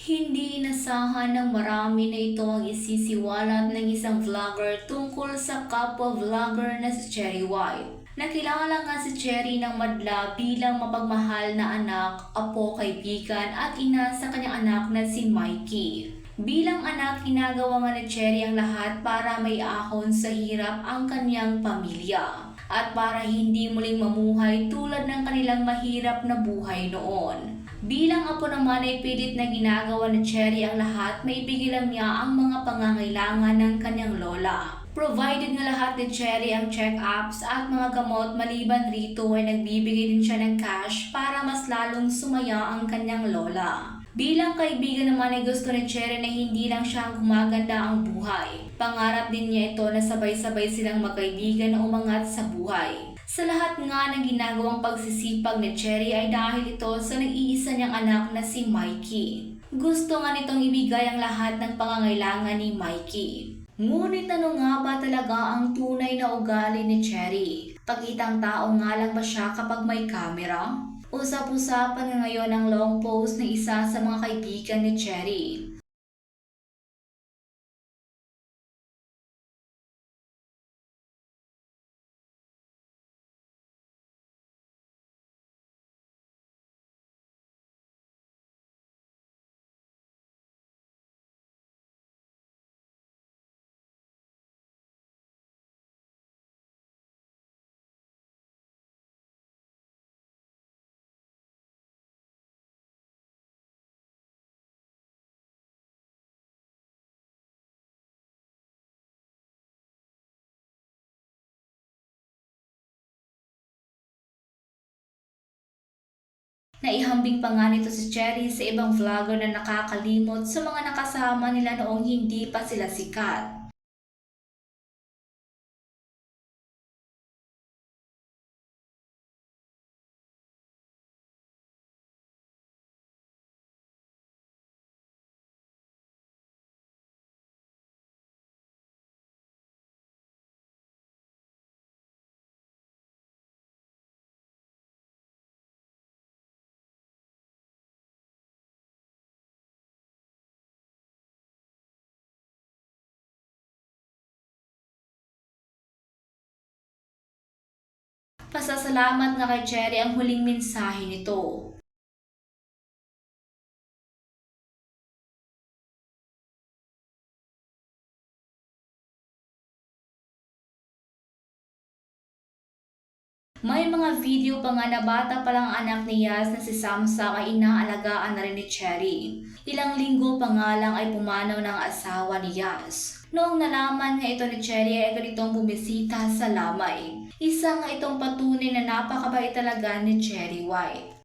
Hindi inasahan ng marami na ito ang isisiwalat ng isang vlogger tungkol sa kapwa vlogger na si Cherry White. Nakilala nga si Cherry ng madla bilang mapagmahal na anak, apo, kaibigan at ina sa kanyang anak na si Mikey. Bilang anak, ginagawa nga ni Cherry ang lahat para may ahon sa hirap ang kanyang pamilya at para hindi muling mamuhay tulad ng kanilang mahirap na buhay noon. Bilang apo naman ay pilit na ginagawa ni Cherry ang lahat, maibigay lang niya ang mga pangangailangan ng kanyang lola. Provided nga lahat ni Cherry ang check-ups at mga gamot, maliban rito ay nagbibigay din siya ng cash para mas lalong sumaya ang kanyang lola. Bilang kaibigan naman ay gusto ni Cherry na hindi lang siya ang gumaganda ang buhay. Pangarap din niya ito na sabay-sabay silang magkaibigan na umangat sa buhay. Sa lahat nga ng ginagawang pagsisipag ni Cherry ay dahil ito sa nag-iisa niyang anak na si Mikey. Gusto nga nitong ibigay ang lahat ng pangangailangan ni Mikey. Ngunit ano nga ba talaga ang tunay na ugali ni Cherry? Pakitang tao nga lang ba siya kapag may camera? Usap-usapan nga ngayon ang long post ng isa sa mga kaibigan ni Cherry. Naihambing pa nga nito si Cherry sa ibang vlogger na nakakalimot sa mga nakasama nila noong hindi pa sila sikat. Pasasalamat nga kay Cherry ang huling mensahe nito. May mga video pa nga na bata pa lang ang anak ni Yas na si Samsa ay inaalagaan na rin ni Cherry. Ilang linggo pa nga lang ay pumanaw ng asawa ni Yas. Noong nalaman nga ito ni Cherry ay ganitong bumisita sa lamay. Isa nga itong patunay na napakabait talaga ni Cherry White.